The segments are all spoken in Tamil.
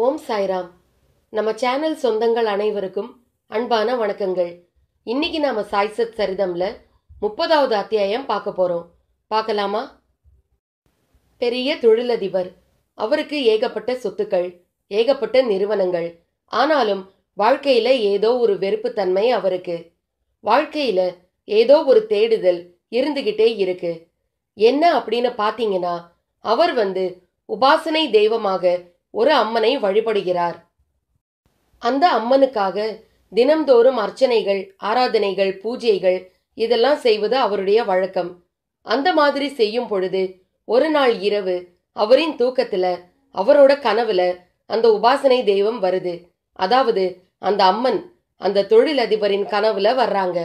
ஓம் சாய்ராம். நம்ம சேனல் சொந்தங்கள் அனைவருக்கும் அன்பான வணக்கங்கள். இன்னைக்கு நாம சாய்சத் சரிதம்ல 30வது அத்தியாயம் பார்க்க போறோம். பார்க்கலாமா? பெரிய தொழிலதிபர். அவருக்கு ஏகப்பட்ட சொத்துக்கள், ஏகப்பட்ட நிறுவனங்கள். ஆனாலும் வாழ்க்கையில ஏதோ ஒரு வெறுப்புத்தன்மை அவருக்கு. வாழ்க்கையில ஏதோ ஒரு தேடுதல் இருந்துகிட்டே இருக்கு. என்ன அப்படின்னு பாத்தீங்கன்னா, அவர் உபாசனை தெய்வமாக ஒரு அம்மனை வழிபடுகிறார். அந்த அம்மனுக்காக தினம்தோறும் அர்ச்சனைகள், ஆராதனைகள், பூஜைகள் இதெல்லாம் செய்வது அவருடைய வழக்கம். அந்த மாதிரி செய்யும் பொழுது ஒரு நாள் இரவு அவரின் தூக்கத்துல, அவரோட கனவுல அந்த உபாசனை தெய்வம் வருது. அதாவது அந்த அம்மன் அந்த தொழிலதிபரின் கனவுல வர்றாங்க.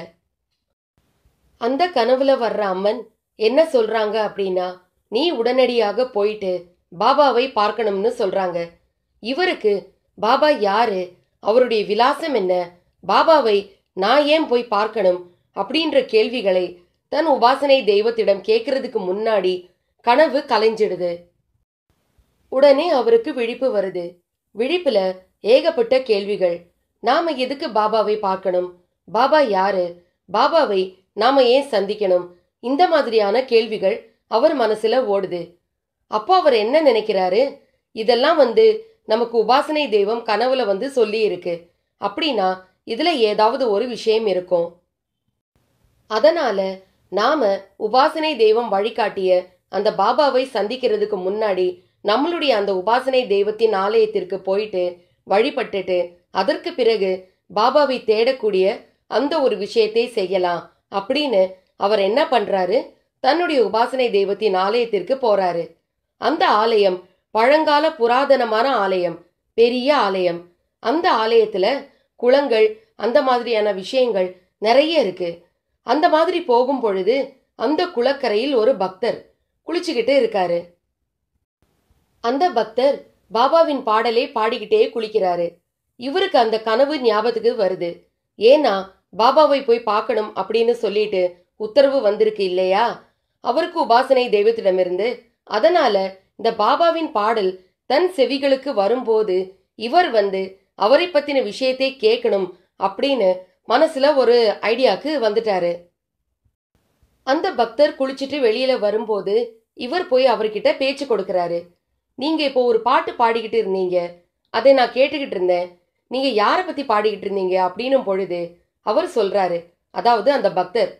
அந்த கனவுல வர்ற அம்மன் என்ன சொல்றாங்க அப்படின்னா, நீ உடனடியாக போயிட்டு பாபாவை பார்க்கணும்னு சொல்றாங்க. இவருக்கு பாபா யாரு, அவருடைய விலாசம் என்ன, பாபாவை நான் ஏன் போய் பார்க்கணும் அப்படின்ற கேள்விகளை தன் உபாசனை தெய்வத்திடம் கேட்கறதுக்கு முன்னாடி கனவு கலைஞ்சிடுது. உடனே அவருக்கு விழிப்பு வருது. விழிப்புல ஏகப்பட்ட கேள்விகள். நாம எதுக்கு பாபாவை பார்க்கணும், பாபா யாரு, பாபாவை நாம ஏன் சந்திக்கணும், இந்த மாதிரியான கேள்விகள் அவர் மனசுல ஓடுது. அப்போ அவர் என்ன நினைக்கிறாரு, இதெல்லாம் நமக்கு உபாசனை தெய்வம் கனவுல சொல்லி இருக்கு அப்படின்னா இதுல ஏதாவது ஒரு விஷயம் இருக்கும். அதனால நாம உபாசனை தெய்வம் வழிகாட்டிய அந்த பாபாவை சந்திக்கிறதுக்கு முன்னாடி நம்மளுடைய அந்த உபாசனை தெய்வத்தின் ஆலயத்திற்கு போயிட்டு வழிபட்டுட்டு அதற்கு பிறகு பாபாவை தேடக்கூடிய அந்த ஒரு விஷயத்தை செய்யலாம் அப்படின்னு அவர் என்ன பண்றாரு, தன்னுடைய உபாசனை தெய்வத்தின் ஆலயத்திற்கு போறாரு. அந்த ஆலயம் பழங்கால புராதனமான ஆலயம், பெரிய ஆலயம். அந்த ஆலயத்துல குளங்கள், அந்த மாதிரியான விஷயங்கள் நிறைய இருக்கு. அந்த மாதிரி போகும் பொழுது அந்த குளக்கரையில் ஒரு பக்தர் குளிச்சுக்கிட்டு இருக்காரு. அந்த பக்தர் பாபாவின் பாடலை பாடிக்கிட்டே குளிக்கிறாரு. இவருக்கு அந்த கனவு ஞாபகத்துக்கு வருது. ஏன்னா பாபாவை போய் பார்க்கணும் அப்படின்னு சொல்லிட்டு உத்தரவு வந்திருக்கு இல்லையா அவருக்கு உபாசனை தெய்வத்திடமிருந்து. அதனால இந்த பாபாவின் பாடல் தன் செவிகளுக்கு வரும்போது இவர் அவரை பத்தின விஷயத்தை கேட்கணும் அப்படின்னு மனசுல ஒரு ஐடியாக்கு வந்துட்டாரு. அந்த பக்தர் குளிச்சுட்டு வெளியில வரும்போது இவர் போய் அவர்கிட்ட பேச்சு கொடுக்கறாரு. நீங்க இப்போ ஒரு பாட்டு பாடிக்கிட்டு இருந்தீங்க, அதை நான் கேட்டுக்கிட்டு இருந்தேன். நீங்க யாரை பத்தி பாடிக்கிட்டு இருந்தீங்க அப்படின்னும் பொழுது அவர் சொல்றாரு, அதாவது அந்த பக்தர்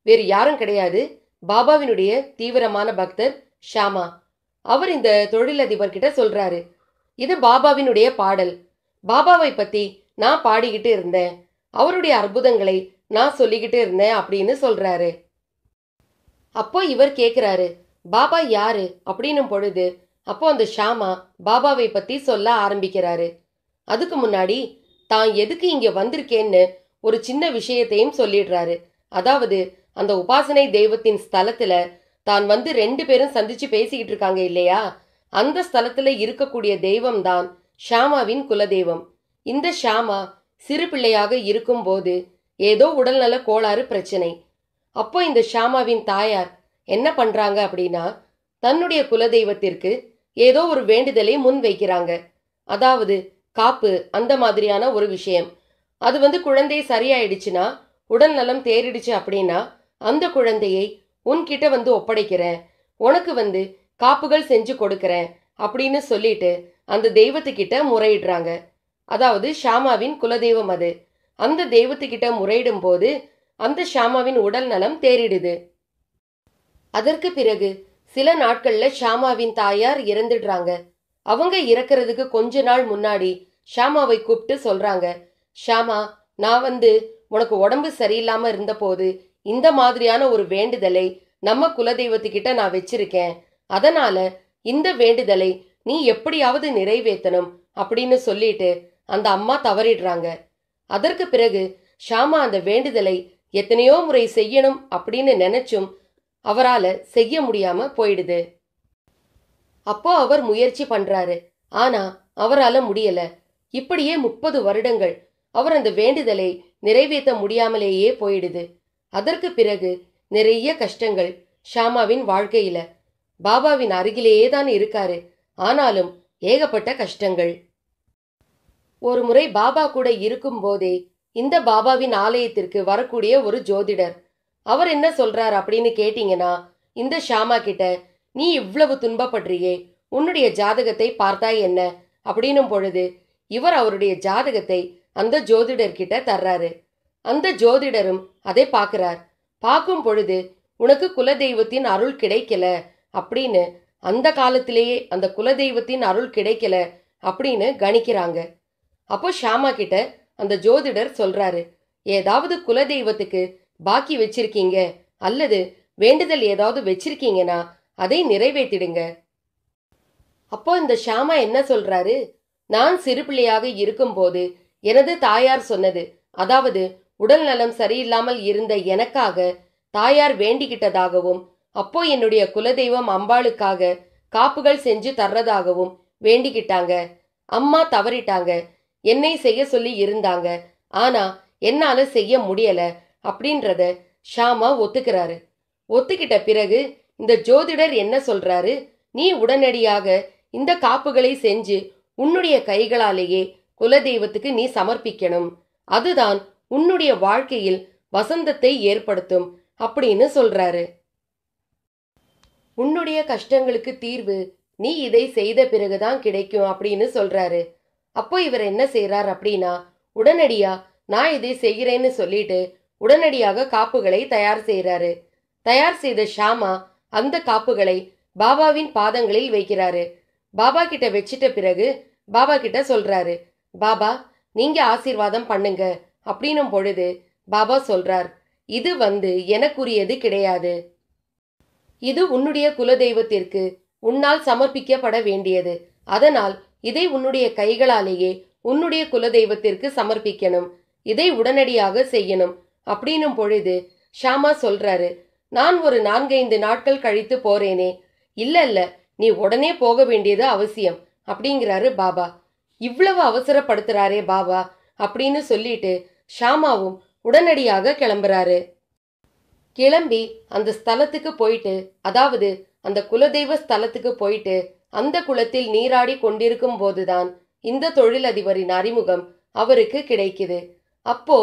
வேறு யாரும் கிடையாது, பாபாவினுடைய தீவிரமான பக்தர் ஷாமா. அவர் இந்த தொழிலதிபர் கிட்ட சொல்றாரு, இது பாபாவினுடைய பாடல், பாபாவை பத்தி நான் பாடிக்கிட்டு இருந்தேன், அவருடைய அற்புதங்களை நான் சொல்லிக்கிட்டு இருந்தேன் அப்படின்னு சொல்றாரு. அப்போ இவர் கேக்குறாரு, பாபா யாரு அப்படின்னும் பொழுது அப்போ அந்த ஷாமா பாபாவை பத்தி சொல்ல ஆரம்பிக்கிறாரு. அதுக்கு முன்னாடி தான் எதுக்கு இங்க வந்திருக்கேன்னு ஒரு சின்ன விஷயத்தையும் சொல்லிடுறாரு. அதாவது அந்த உபாசனை தெய்வத்தின் ஸ்தலத்துல தான் 2 பேரும் சந்திச்சு பேசிக்கிட்டு இருக்காங்க இல்லையா, அந்த ஸ்தலத்துல இருக்கக்கூடிய தெய்வம் தான் ஷாமாவின் குலதெய்வம். இந்த ஷாமா சிறு பிள்ளையாக இருக்கும் போது ஏதோ உடல்நல கோளாறு பிரச்சனை. அப்போ இந்த ஷாமாவின் தாயார் என்ன பண்றாங்க அப்படின்னா, தன்னுடைய குலதெய்வத்திற்கு ஏதோ ஒரு வேண்டுதலை முன் வைக்கிறாங்க. அதாவது காப்பு, அந்த மாதிரியான ஒரு விஷயம். அது குழந்தை சரியாயிடுச்சுன்னா, உடல் நலம் தேறிடுச்சு அப்படின்னா அந்த குழந்தையை உன்கிட்ட ஒப்படைக்கிறேன், உனக்கு காப்புகள் செஞ்சு கொடுக்கறேன் அப்படின்னு சொல்லிட்டு அந்த தெய்வத்துக்கிட்ட முறையிடுறாங்க. அதாவது ஷாமாவின் குலதெய்வம் அது. அந்த தெய்வத்துக்கிட்ட முறையிடும் போது அந்த ஷாமாவின் உடல் நலம் தேறிடுது. அதற்கு பிறகு சில நாட்கள்ல ஷாமாவின் தாயார் இறந்துடுறாங்க. அவங்க இறக்கிறதுக்கு கொஞ்ச நாள் முன்னாடி ஷாமாவை கூப்பிட்டு சொல்றாங்க, ஷாமா, நான் உனக்கு உடம்பு சரியில்லாம இருந்த போது இந்த மாதிரியான ஒரு வேண்டுதலை நம்ம குலதெய்வத்துக்கிட்ட நான் வச்சிருக்கேன், அதனால இந்த வேண்டுதலை நீ எப்படியாவது நிறைவேற்றணும் அப்படின்னு சொல்லிட்டு அந்த அம்மா தவறிடுறாங்க. அதற்கு பிறகு ஷாமா அந்த வேண்டுதலை எத்தனையோ முறை செய்யணும் அப்படின்னு நினைச்சும் அவரால செய்ய முடியாம போயிடுது. அப்போ அவர் முயற்சி பண்றாரு, ஆனா அவரால முடியல. இப்படியே 30 வருடங்கள் அவர் அந்த வேண்டுதலை நிறைவேற்ற முடியாமலேயே போயிடுது. அதற்கு பிறகு நிறைய கஷ்டங்கள் ஷாமாவின் வாழ்க்கையில. பாபாவின் அருகிலேயே தான் இருக்காரு, ஆனாலும் ஏகப்பட்ட கஷ்டங்கள். ஒரு முறை பாபா கூட இருக்கும் போதே இந்த பாபாவின் ஆலயத்திற்கு வரக்கூடிய ஒரு ஜோதிடர் அவர் என்ன சொல்றார் அப்படின்னு கேட்டீங்கன்னா, இந்த ஷாமா கிட்ட நீ இவ்வளவு துன்பப்படுறியே, உன்னுடைய ஜாதகத்தை பார்த்தாய் என்ன அப்படின்னும் பொழுது இவர் அவருடைய ஜாதகத்தை அந்த ஜோதிடர் கிட்ட தர்றாரு. அந்த ஜோதிடரும் அதை பார்க்கிறார். பார்க்கும் பொழுது உனக்கு குலதெய்வத்தின் அருள் கிடைக்கல அப்படின்னு, அந்த காலத்திலேயே அந்த குலதெய்வத்தின் அருள் கிடைக்கல அப்படின்னு கணிக்கிறாங்க. அப்போ ஷாமா கிட்ட அந்த ஜோதிடர் சொல்றாரு, ஏதாவது குலதெய்வத்துக்கு பாக்கி வச்சிருக்கீங்க அல்லது வேண்டுதல் ஏதாவது வச்சிருக்கீங்கன்னா அதை நிறைவேற்றிடுங்க. அப்போ இந்த ஷாமா என்ன சொல்றாரு, நான் சிறுபிள்ளையாக இருக்கும்போது எனது தாயார் சொன்னது, அதாவது உடல் நலம் சரியில்லாமல் இருந்த எனக்காக தாயார் வேண்டிக்கிட்டதாகவும், அப்போ என்னுடைய குலதெய்வம் அம்பாளுக்காக காப்புகள் செஞ்சு தர்றதாகவும் வேண்டிக்கிட்டாங்க. அம்மா தவறிட்டாங்க, என்னை செய்ய சொல்லி இருந்தாங்க, ஆனா என்னால செய்ய முடியல அப்படின்றத ஷாமா ஒத்துக்கிறாரு. ஒத்துக்கிட்ட பிறகு இந்த ஜோதிடர் என்ன சொல்றாரு, நீ உடனடியாக இந்த காப்புகளை செஞ்சு உன்னுடைய கைகளாலேயே குலதெய்வத்துக்கு நீ சமர்ப்பிக்கணும், அதுதான் உன்னுடைய வாழ்க்கையில் வசந்தத்தை ஏற்படுத்தும் அப்படின்னு சொல்றாரு. உன்னுடைய கஷ்டங்களுக்கு தீர்வு நீ இதை செய்த பிறகுதான் கிடைக்கும் அப்படின்னு சொல்றாரு. அப்போ இவர் என்ன செய்யறார் அப்படின்னா, உடனடியா நான் இதை செய்கிறேன்னு சொல்லிட்டு உடனடியாக காப்புகளை தயார் செய்யறாரு. தயார் செய்த ஷாமா அந்த காப்புகளை பாபாவின் பாதங்களில் வைக்கிறாரு. பாபா கிட்ட வச்சிட்ட பிறகு பாபா கிட்ட சொல்றாரு, பாபா நீங்க ஆசீர்வாதம் பண்ணுங்க அப்படின்னும் பொழுது பாபா சொல்றார், இது எனக்குரியது கிடையாது, இது உன்னுடைய குலதெய்வத்திற்கு உன்னால் சமர்ப்பிக்கப்பட வேண்டியது, அதனால் இதை உன்னுடைய கைகளாலேயே உன்னுடைய குலதெய்வத்திற்கு சமர்ப்பிக்கணும், இதை உடனடியாக செய்யணும் அப்படின்னும் பொழுது ஷாமா சொல்றாரு, நான் ஒரு 4-5 நாட்கள் கழித்து போறேனே. இல்ல இல்ல, நீ உடனே போக வேண்டியது அவசியம் அப்படிங்கிறாரு பாபா. இவ்வளவு அவசரப்படுத்துறாரே பாபா அப்படின்னு சொல்லிட்டு ஷாமாவும் உடனடியாக கிளம்புறாரு. கிளம்பி அந்த ஸ்தலத்துக்கு போயிட்டு, அதாவது அந்த குலதெய்வ ஸ்தலத்துக்கு போயிட்டு அந்த குளத்தில் நீராடி கொண்டிருக்கும் போதுதான் இந்த தொழிலதிபரின் அறிமுகம் அவருக்கு கிடைக்குது. அப்போ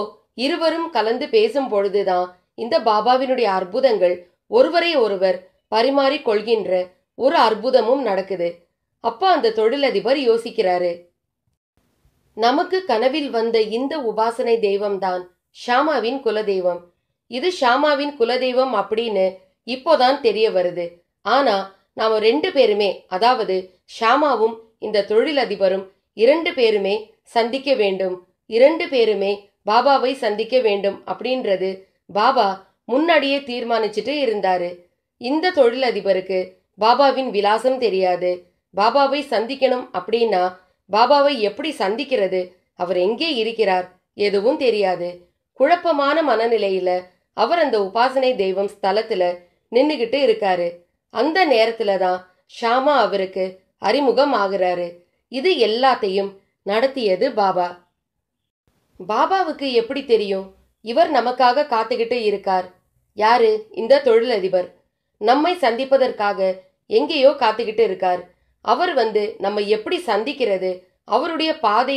இருவரும் கலந்து பேசும் பொழுதுதான் இந்த பாபாவினுடைய அற்புதங்கள் ஒருவரை ஒருவர் பரிமாறிக் கொள்கின்ற ஒரு அற்புதமும் நடக்குது. அப்போ அந்த தொழிலதிபர் யோசிக்கிறாரு, நமக்கு கனவில் வந்த இந்த உபாசனை தெய்வம்தான் ஷாமாவின் குலதெய்வம், இது ஷாமாவின் குலதெய்வம் அப்படின்னு இப்போதான் தெரிய வருது. ஆனா நாம 2 பேருமே, அதாவது ஷாமாவும் இந்த தொழிலதிபரும் 2 பேருமே சந்திக்க வேண்டும், 2 பேருமே பாபாவை சந்திக்க வேண்டும் அப்படின்றது பாபா முன்னாடியே தீர்மானிச்சுட்டு இருந்தாரு. இந்த தொழிலதிபருக்கு பாபாவின் விலாசம் தெரியாது. பாபாவை சந்திக்கணும் அப்படின்னா பாபாவை எப்படி சந்திக்கிறது, அவர் எங்கே இருக்கிறார், எதுவும் தெரியாது. குழப்பமான மனநிலையில அவர் அந்த உபாசனை தெய்வம் ஸ்தலத்துல நின்னுகிட்டு இருக்காரு. அந்த நேரத்துல தான் ஷாமா அவருக்கு அறிமுகம் ஆகுறாரு. இது எல்லாத்தையும் நடத்தியது பாபா. பாபாவுக்கு எப்படி தெரியும் இவர் நமக்காக காத்துக்கிட்டு இருக்கார்? யாரு? இந்த தொழிலதிபர் நம்மை சந்திப்பதற்காக எங்கேயோ காத்துக்கிட்டு இருக்கார். அவர் நம்ம எப்படி சந்திக்கிறது, அவருடைய பாதை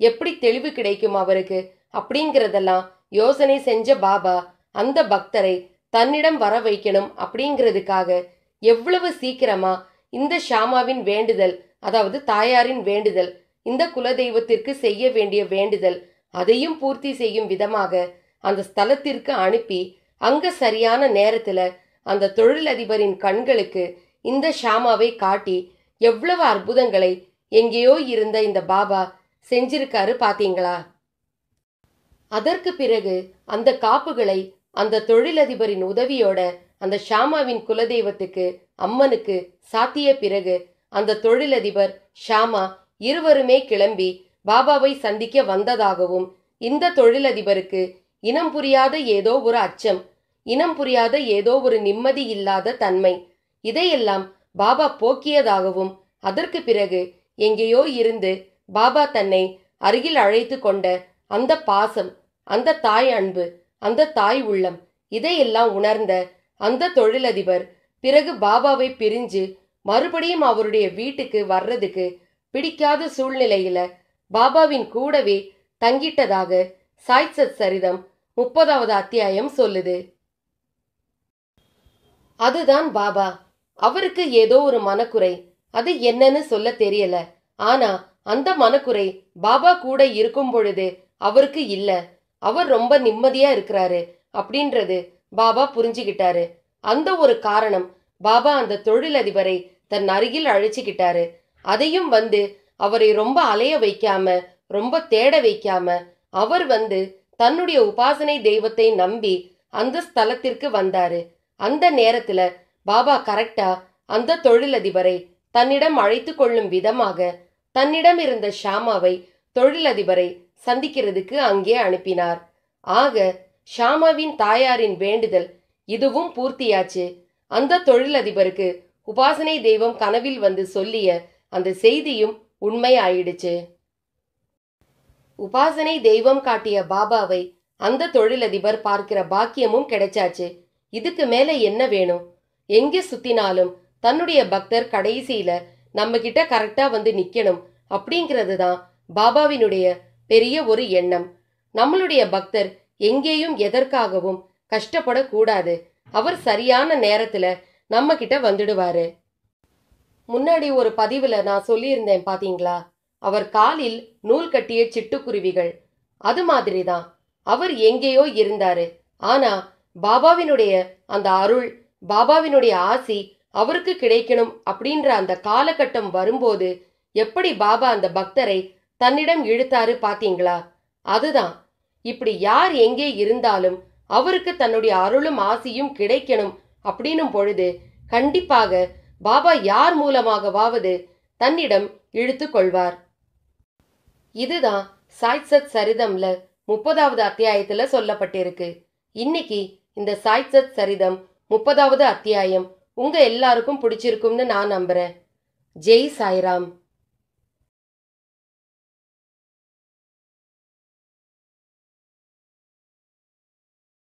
எப்படி தெளிவு கிடைக்கும் அவருக்கு அப்படிங்கிறதெல்லாம் யோசனை செஞ்ச பாபா அந்த பக்தரை தன்னிடம் வர வைக்கணும் அப்படிங்கிறதுக்காக எவ்வளவு சீக்கிரமா இந்த ஷாமாவின் வேண்டுதல், அதாவது தாயாரின் வேண்டுதல், இந்த குலதெய்வத்திற்கு செய்ய வேண்டிய வேண்டுதல், அதையும் பூர்த்தி செய்யும் விதமாக அந்த ஸ்தலத்திற்கு அனுப்பி அங்க சரியான நேரத்துல அந்த தொழிலதிபரின் கண்களுக்கு இந்த ஷாமாவை காட்டி எவ்வளவு அற்புதங்களை எங்கேயோ இருந்த இந்த பாபா செஞ்சிருக்காரு பாத்தீங்களா? அதற்கு பிறகு அந்த காப்புகளை அந்த தொழிலதிபரின் உதவியோட அந்த ஷாமாவின் குலதெய்வத்துக்கு அம்மனுக்கு சாத்திய பிறகு அந்த தொழிலதிபர் ஷாமா இருவருமே கிளம்பி பாபாவை சந்திக்க வந்ததாகவும், இந்த தொழிலதிபருக்கு இனம் புரியாத ஏதோ ஒரு அச்சம், இனம் புரியாத ஏதோ ஒரு நிம்மதி இல்லாத தன்மை, இதையெல்லாம் பாபா போக்கியதாகவும், அதற்கு பிறகு எங்கேயோ இருந்து பாபா தன்னை அருகில் அழைத்து கொண்ட அந்த பாசம், அந்த தாய் அன்பு, அந்த தாய் உள்ளம், இதையெல்லாம் உணர்ந்த அந்த தொழிலதிபர் பிறகு பாபாவை பிரிஞ்சு மறுபடியும் அவருடைய வீட்டுக்கு வர்றதுக்கு பிடிக்காத சூழ்நிலையில பாபாவின் கூடவே தங்கிட்டதாக சாய்சத் சரிதம் 30வது அத்தியாயம் சொல்லுது. அதுதான் பாபா. அவருக்கு ஏதோ ஒரு மனக்குறை, அது என்னன்னு சொல்ல தெரியல. ஆனா அந்த மனக்குறை பாபா கூட இருக்கும் பொழுது அவருக்கு இல்ல. அவர் ரொம்ப நிம்மதியா இருக்கிறாரு அப்படின்றது பாபா புரிஞ்சுக்கிட்டாரு. அந்த ஒரு காரணம் பாபா அந்த தொழிலதிபரை தன் அருகில் அழைச்சிக்கிட்டாரு. அதையும் அவரை ரொம்ப அலைய வைக்காம, ரொம்ப தேட வைக்காம, அவர் தன்னுடைய உபாசனை தெய்வத்தை நம்பி அந்த ஸ்தலத்திற்கு வந்தாரு. அந்த நேரத்துல பாபா கரெக்டா அந்த தொழிலதிபரை தன்னிடம் அழைத்து கொள்ளும் விதமாக தன்னிடம் இருந்த ஷாமாவை தொழிலதிபரை சந்திக்கிறதுக்கு அங்கே அனுப்பினார். ஆக ஷாமாவின் தாயாரின் வேண்டுதல் இதுவும் பூர்த்தியாச்சு. அந்த தொழிலதிபருக்கு உபாசனை தெய்வம் கனவில் சொல்லிய அந்த செய்தியும் உண்மை ஆயிடுச்சு. உபாசனை தெய்வம் காட்டிய பாபாவை அந்த தொழிலதிபர் பார்க்கிற பாக்கியமும் கிடைச்சாச்சு. இதுக்கு மேல என்ன வேணும்? எங்கே சுத்தினாலும் தன்னுடைய பக்தர் கடைசியில நம்ம கிட்ட கரெக்டா நிக்கணும் அப்படிங்கிறது தான் பாபாவினுடைய பெரிய ஒரு எண்ணம். நம்மளுடைய பக்தர் எங்கேயும் எதற்காகவும் கஷ்டப்படக்கூடாது. அவர் சரியான நேரத்துல நம்ம கிட்ட வந்துடுவாரு. முன்னாடி ஒரு பதிவுல நான் சொல்லியிருந்தேன் பாத்தீங்களா, அவர் காலில் நூல் கட்டிய சிட்டுக்குருவிகள். அது மாதிரிதான் அவர் எங்கேயோ இருந்தாரு. ஆனா பாபாவினுடைய அந்த அருள், பாபாவினுடைய ஆசி அவருக்கு கிடைக்கணும் அப்படின்ற அந்த காலகட்டம் வரும்போது எப்படி பாபா அந்த பக்தரை தன்னிடம் இழுத்தாரு பாத்தீங்களா? அதுதான். இப்படி யார் எங்கே இருந்தாலும் அவருக்கு தன்னுடைய அருளும் ஆசியும் கிடைக்கணும் அப்படின்னும் பொழுது கண்டிப்பாக பாபா யார் மூலமாகவாவது தன்னிடம் இழுத்து கொள்வார். இதுதான் சாய்சத் சரிதம்ல 30வது அத்தியாயத்துல சொல்லப்பட்டிருக்கு. இன்னைக்கு இந்த சாய்சத் சரிதம் 30வது அத்தியாயம் உங்க எல்லாருக்கும் பிடிச்சிருக்கும்னு நான் நம்புறேன். ஜெய் சாய்ராம்.